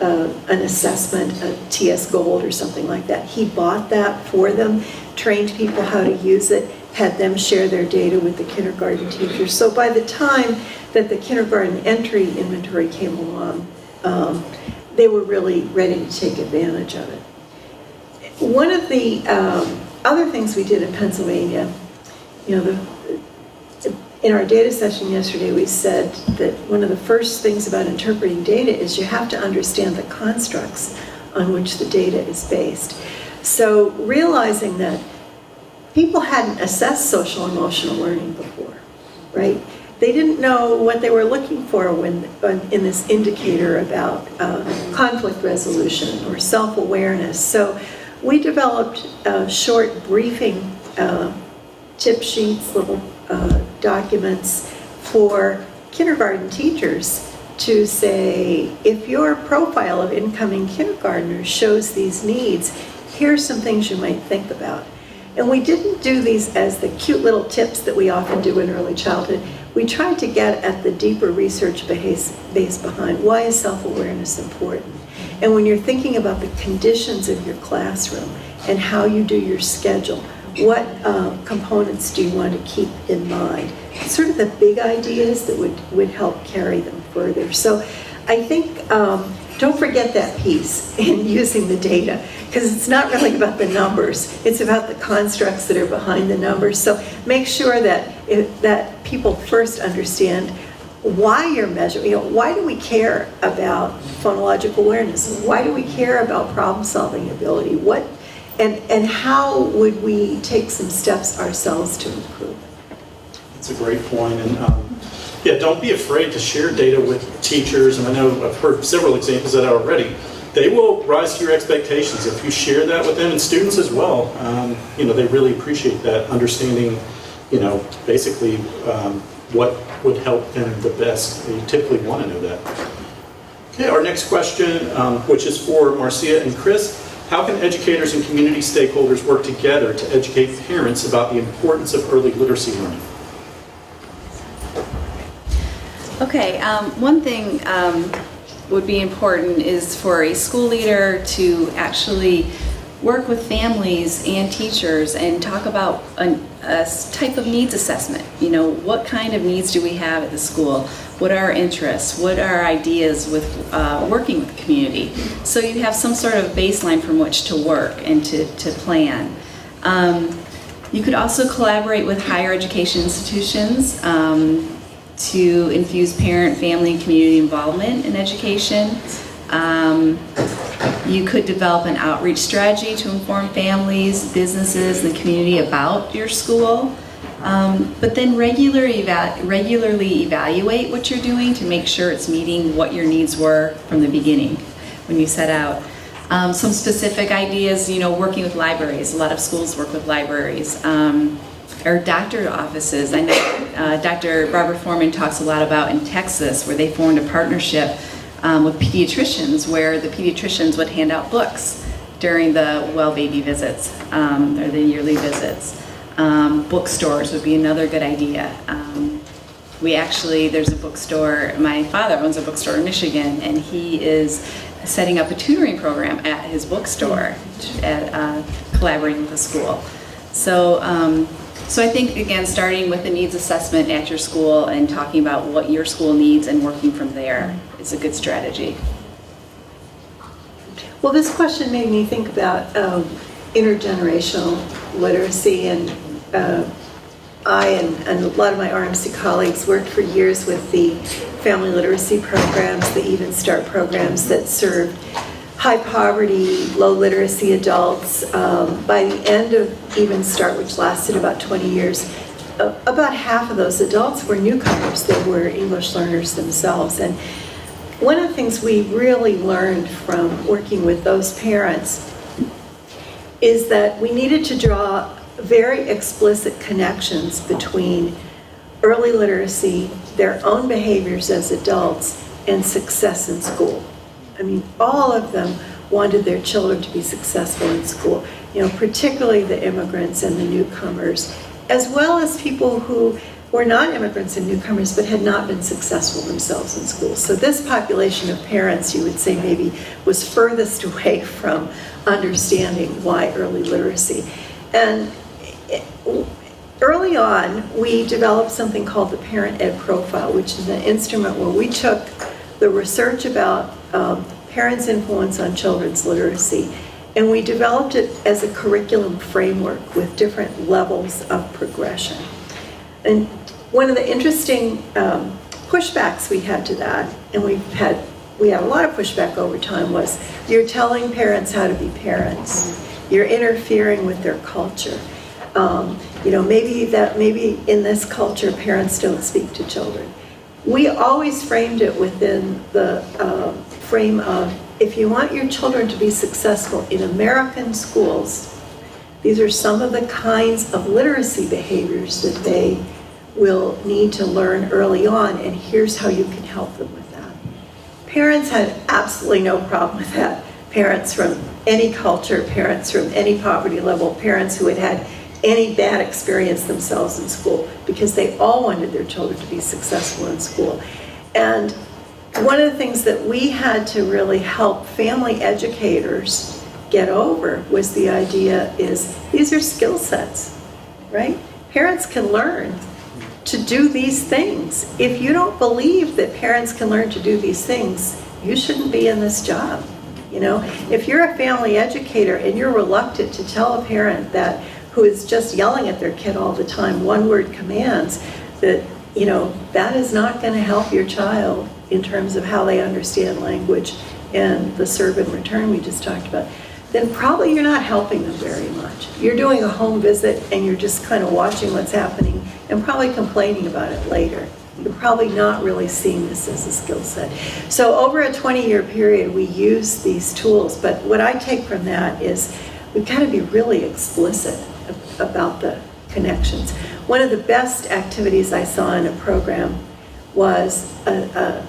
an assessment, a TS Gold or something like that. He bought that for them, trained people how to use it, had them share their data with the kindergarten teachers. So by the time that the kindergarten entry inventory came along, they were really ready to take advantage of it. One of the other things we did in Pennsylvania, in our data session yesterday, we said that one of the first things about interpreting data is you have to understand the constructs on which the data is based. So realizing that people hadn't assessed social emotional learning before, right? They didn't know what they were looking for in this indicator about conflict resolution or self-awareness. So we developed short briefing tip sheets, little documents for kindergarten teachers to say, if your profile of incoming kindergartners shows these needs, here's some things you might think about. And we didn't do these as the cute little tips that we often do in early childhood. We tried to get at the deeper research base behind why is self-awareness important. And when you're thinking about the conditions of your classroom and how you do your schedule, what components do you want to keep in mind? Sort of the big ideas that would help carry them further. So I think don't forget that piece in using the data, because it's not really about the numbers. It's about the constructs that are behind the numbers. So make sure that people first understand why you're measuring. Why do we care about phonological awareness? Why do we care about problem-solving ability? And how would we take some steps ourselves to improve? That's a great point. And yeah, don't be afraid to share data with teachers. And I know I've heard several examples of that already. They will rise to your expectations if you share that with them, and students as well. They really appreciate that, understanding, basically what would help them the best. You typically want to know that. Okay, our next question, which is for Marcia and Chris. How can educators and community stakeholders work together to educate parents about the importance of early literacy learning? Okay, one thing would be important is for a school leader to actually work with families and teachers and talk about a type of needs assessment. What kind of needs do we have at the school? What are our interests? What are our ideas with working with the community? So you have some sort of baseline from which to work and to plan. You could also collaborate with higher education institutions to infuse parent, family, and community involvement in education. You could develop an outreach strategy to inform families, businesses, and the community about your school. But then regularly evaluate what you're doing to make sure it's meeting what your needs were from the beginning when you set out. Some specific ideas, working with libraries. A lot of schools work with libraries. Or doctor offices. I know Dr. Barbara Foreman talks a lot about in Texas, where they formed a partnership with pediatricians, where the pediatricians would hand out books during the well baby visits, or the yearly visits. Bookstores would be another good idea. There's a bookstore, my father owns a bookstore in Michigan, and he is setting up a tutoring program at his bookstore, collaborating with the school. So I think, again, starting with the needs assessment at your school and talking about what your school needs and working from there is a good strategy. Well, this question made me think about intergenerational literacy, and I and a lot of my RMC colleagues worked for years with the family literacy programs, the Even Start programs that served high poverty, low literacy adults. By the end of Even Start, which lasted about 20 years, about half of those adults were newcomers. They were English learners themselves. And one of the things we really learned from working with those parents is that we needed to draw very explicit connections between early literacy, their own behaviors as adults, and success in school. I mean, all of them wanted their children to be successful in school, particularly the immigrants and the newcomers, as well as people who were not immigrants and newcomers but had not been successful themselves in school. So this population of parents, you would say, maybe was furthest away from understanding why early literacy. And early on, we developed something called the Parent Ed Profile, which is an instrument where we took the research about parents' influence on children's literacy, and we developed it as a curriculum framework with different levels of progression. And one of the interesting pushbacks we had to that, and we had a lot of pushback over time, was you're telling parents how to be parents. You're interfering with their culture. Maybe in this culture parents don't speak to children. We always framed it within the frame of, if you want your children to be successful in American schools, these are some of the kinds of literacy behaviors that they will need to learn early on, and here's how you can help them with that. Parents had absolutely no problem with that. Parents from any culture, parents from any poverty level, parents who had had any bad experience themselves in school, because they all wanted their children to be successful in school. And one of the things that we had to really help family educators get over was the idea is these are skill sets, right? Parents can learn to do these things. If you don't believe that parents can learn to do these things, you shouldn't be in this job. If you're a family educator and you're reluctant to tell a parent that who is just yelling at their kid all the time, one-word commands, that that is not going to help your child in terms of how they understand language and the serve and return we just talked about, then probably you're not helping them very much. You're doing a home visit and you're just kind of watching what's happening and probably complaining about it later. You're probably not really seeing this as a skill set. So over a 20-year period, we use these tools, but what I take from that is we've got to be really explicit about the connections. One of the best activities I saw in a program was a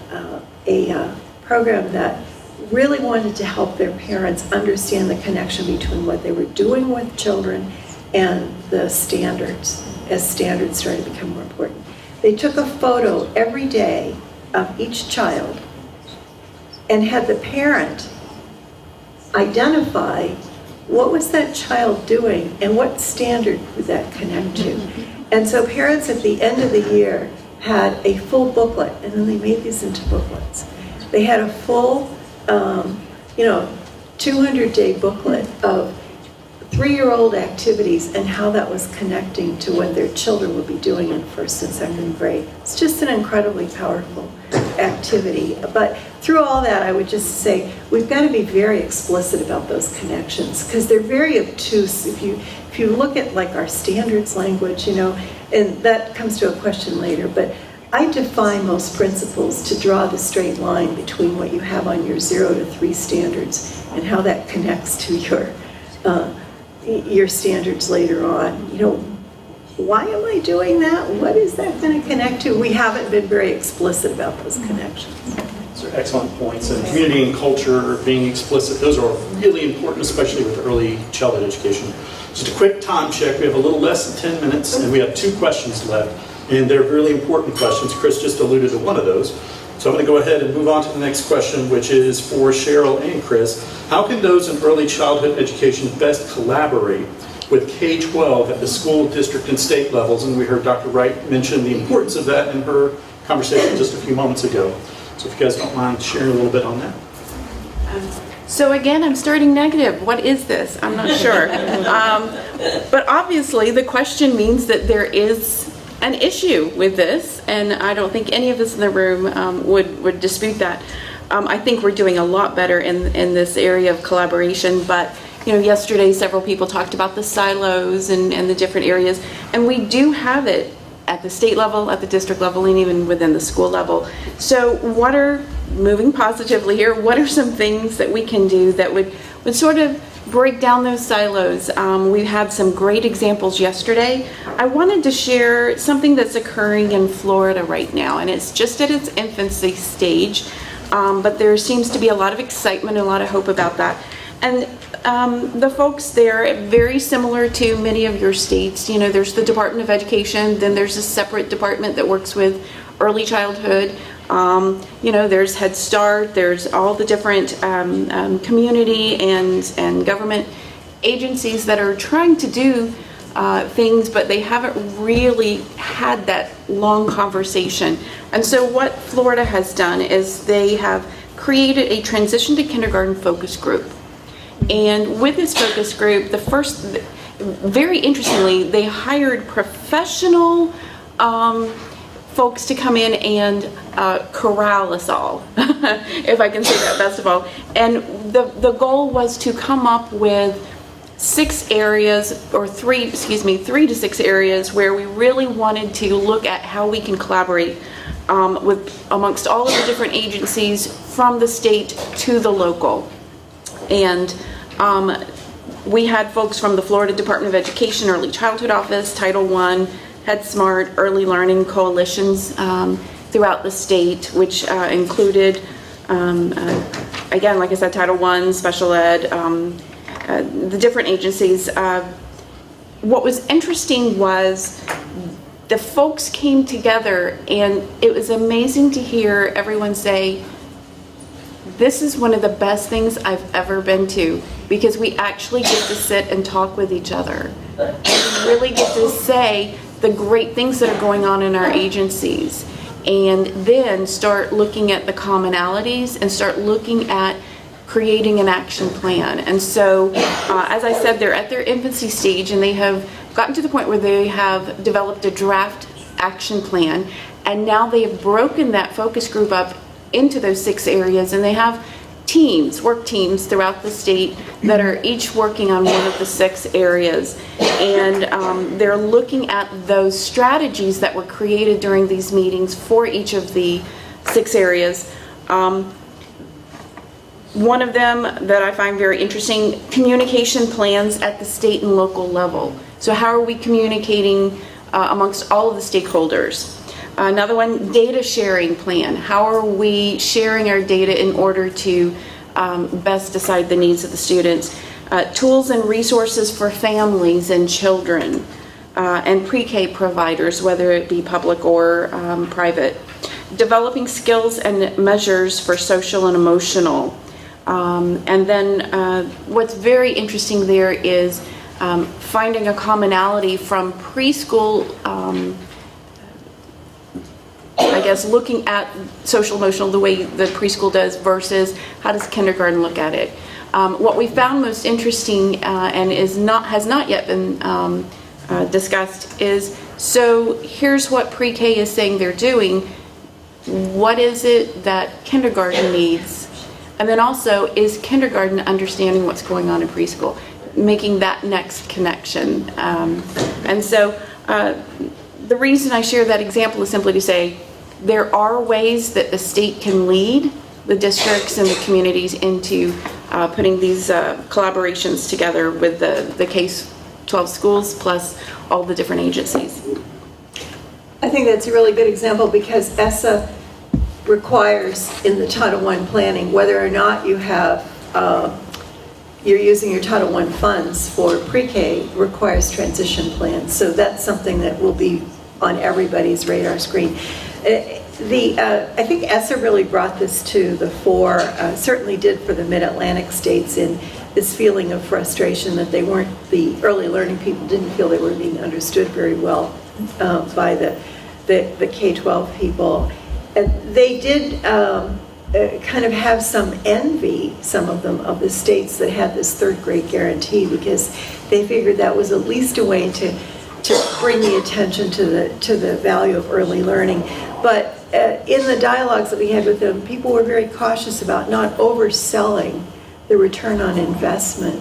program that really wanted to help their parents understand the connection between what they were doing with children and the standards, as standards started to become more important. They took a photo every day of each child and had the parent identify what was that child doing and what standard would that connect to. And so parents at the end of the year had a full booklet, and then they made these into booklets. They had a full 200-day booklet of 3-year-old activities and how that was connecting to what their children would be doing in first and second grade. It's just an incredibly powerful activity. But through all that, I would just say we've got to be very explicit about those connections because they're very obtuse. If you look at like our standards language, and that comes to a question later, but I define most principles to draw the straight line between what you have on your 0 to 3 standards and how that connects to your standards later on. Why am I doing that? What is that going to connect to? We haven't been very explicit about those connections. Those are excellent points. And community and culture, being explicit, those are really important, especially with early childhood education. Just a quick time check. We have a little less than 10 minutes, and we have 2 questions left. And they're really important questions. Chris just alluded to one of those. So I'm going to go ahead and move on to the next question, which is for Cheryl and Chris. How can those in early childhood education best collaborate with K-12 at the school, district, and state levels? And we heard Dr. Wright mention the importance of that in her conversation just a few moments ago. So if you guys don't mind sharing a little bit on that. So again, I'm starting negative. What is this? I'm not sure. But obviously the question means that there is an issue with this, and I don't think any of us in the room would dispute that. I think we're doing a lot better in this area of collaboration, but yesterday several people talked about the silos and the different areas, and we do have it at the state level, at the district level, and even within the school level. So moving positively here, what are some things that we can do that would sort of break down those silos? We had some great examples yesterday. I wanted to share something that's occurring in Florida right now, and it's just at its infancy stage, but there seems to be a lot of excitement and a lot of hope about that. And the folks there, very similar to many of your states, there's the Department of Education, then there's a separate department that works with early childhood. There's Head Start, there's all the different community and government agencies that are trying to do things, but they haven't really had that long conversation. And so what Florida has done is they have created a transition to kindergarten focus group. And with this focus group, very interestingly, they hired professional folks to come in and corral us all, if I can say that best of all. And the goal was to come up with 6 areas, or 3 to 6 areas where we really wanted to look at how we can collaborate amongst all of the different agencies from the state to the local. And we had folks from the Florida Department of Education Early Childhood Office, Title I, Head Smart, Early Learning Coalitions throughout the state, which included, again, like I said, Title I, Special Ed, the different agencies. What was interesting was the folks came together, and it was amazing to hear everyone say, this is one of the best things I've ever been to, because we actually get to sit and talk with each other and really get to say the great things that are going on in our agencies, and then start looking at the commonalities and start looking at creating an action plan. And so, as I said, they're at their infancy stage, and they have gotten to the point where they have developed a draft action plan, and now they have broken that focus group up into those 6 areas, and they have work teams throughout the state that are each working on one of the 6 areas. And they're looking at those strategies that were created during these meetings for each of the 6 areas. One of them that I find very interesting, communication plans at the state and local level. So how are we communicating amongst all of the stakeholders? Another one, data sharing plan. How are we sharing our data in order to best decide the needs of the students? Tools and resources for families and children and pre-K providers, whether it be public or private. Developing skills and measures for social and emotional. And then what's very interesting there is finding a commonality from preschool, I guess, looking at social emotional the way the preschool does versus how does kindergarten look at it. What we found most interesting and has not yet been discussed is, so here's what pre-K is saying they're doing. What is it that kindergarten needs? And then also, is kindergarten understanding what's going on in preschool? Making that next connection. And so the reason I share that example is simply to say there are ways that the state can lead the districts and the communities into putting these collaborations together with the K-12 schools plus all the different agencies. I think that's a really good example because ESSA requires in the Title I planning, whether or not you have, you're using your Title I funds for pre-K, requires transition plans. So that's something that will be on everybody's radar screen. I think ESSA really brought this to the fore, certainly did for the Mid-Atlantic states, in this feeling of frustration that they weren't, the early learning people didn't feel they were being understood very well by the K-12 people. And they did kind of have some envy, some of them, of the states that had this 3rd grade guarantee, because they figured that was at least a way to bring the attention to the value of early learning. But in the dialogues that we had with them, people were very cautious about not overselling the return on investment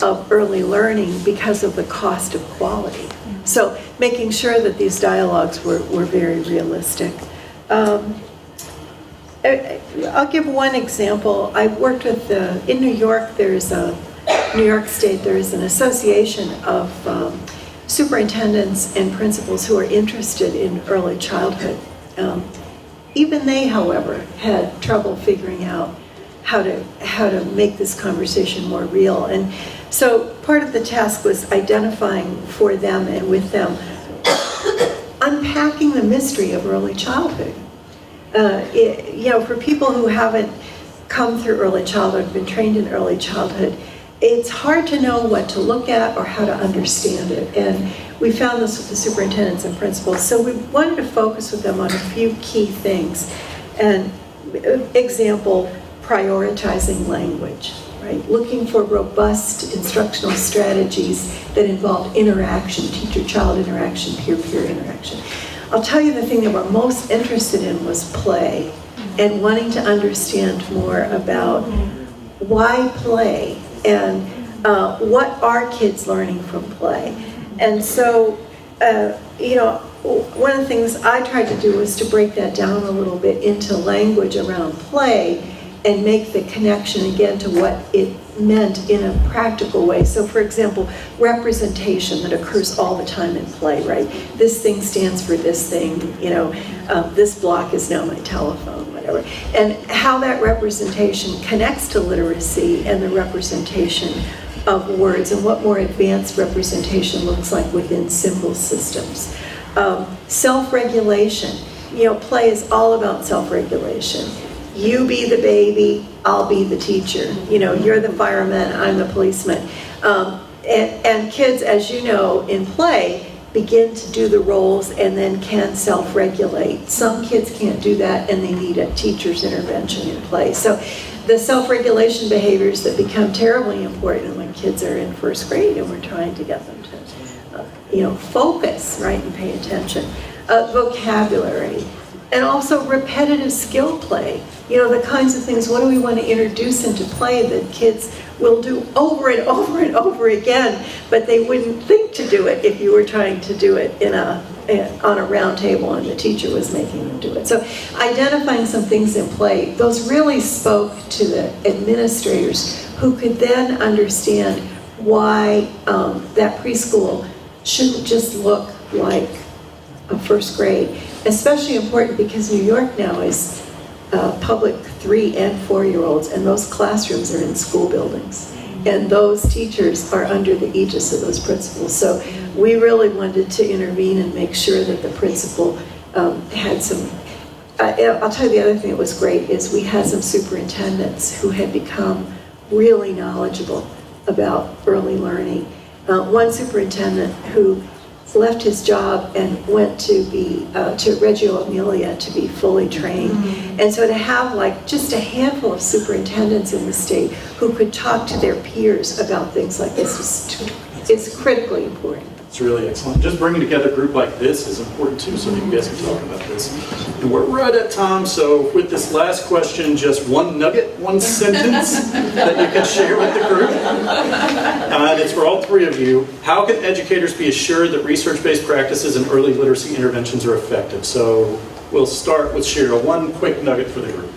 of early learning because of the cost of quality. So making sure that these dialogues were very realistic. I'll give one example. I worked with, in New York, New York State, there is an association of superintendents and principals who are interested in early childhood. Even they, however, had trouble figuring out how to make this conversation more real. And so part of the task was identifying for them and with them, unpacking the mystery of early childhood. For people who haven't come through early childhood, been trained in early childhood, it's hard to know what to look at or how to understand it. And we found this with the superintendents and principals. So we wanted to focus with them on a few key things. And example, prioritizing language, right? Looking for robust instructional strategies that involve interaction, teacher-child interaction, peer-peer interaction. I'll tell you the thing that we're most interested in was play and wanting to understand more about why play and what are kids learning from play. And so, one of the things I tried to do was to break that down a little bit into language around play and make the connection again to what it meant in a practical way. So for example, representation that occurs all the time in play, right? This thing stands for this thing, this block is now my telephone, whatever. And how that representation connects to literacy and the representation of words and what more advanced representation looks like within symbol systems. Self-regulation, play is all about self-regulation. You be the baby, I'll be the teacher. You're the fireman, I'm the policeman. And kids, as you know, in play, begin to do the roles and then can self-regulate. Some kids can't do that and they need a teacher's intervention in play. So the self-regulation behaviors that become terribly important when kids are in 1st grade and we're trying to get them to focus, right, and pay attention. Vocabulary. And also repetitive skill play. You know, the kinds of things, what do we want to introduce into play that kids will do over and over and over again, but they wouldn't think to do it if you were trying to do it on a round table and the teacher was making them do it. So identifying some things in play, those really spoke to the administrators who could then understand why that preschool shouldn't just look like a first grade. Especially important because New York now is public 3- and 4-year-olds, and those classrooms are in school buildings. And those teachers are under the aegis of those principals. So we really wanted to intervene and make sure that the principal had some, I'll tell you the other thing that was great is we had some superintendents who had become really knowledgeable about early learning. One superintendent who left his job and went to Reggio Emilia to be fully trained. And so to have like just a handful of superintendents in the state who could talk to their peers about things like this is critically important. It's really excellent. Just bringing together a group like this is important too, so that you guys can talk about this. And we're right at time, so with this last question, just one nugget, one sentence that you can share with the group. And it's for all three of you. How can educators be assured that research-based practices and early literacy interventions are effective? So we'll start with Cheryl. One quick nugget for the group.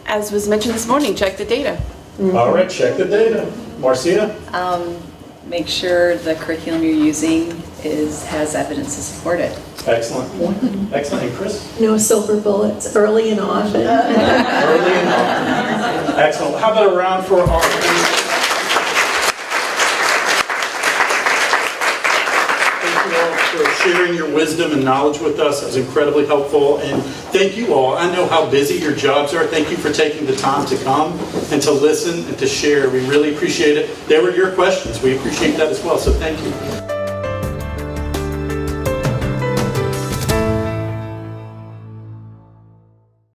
As was mentioned this morning, check the data. All right, check the data. Marcia? Make sure the curriculum you're using has evidence to support it. Excellent point. Excellent. And Chris? No silver bullets, early and often. Early and often. Excellent. How about a round for our... Thank you all for sharing your wisdom and knowledge with us. It was incredibly helpful. And thank you all. I know how busy your jobs are. Thank you for taking the time to come and to listen and to share. We really appreciate it. They were your questions. We appreciate that as well. So thank you.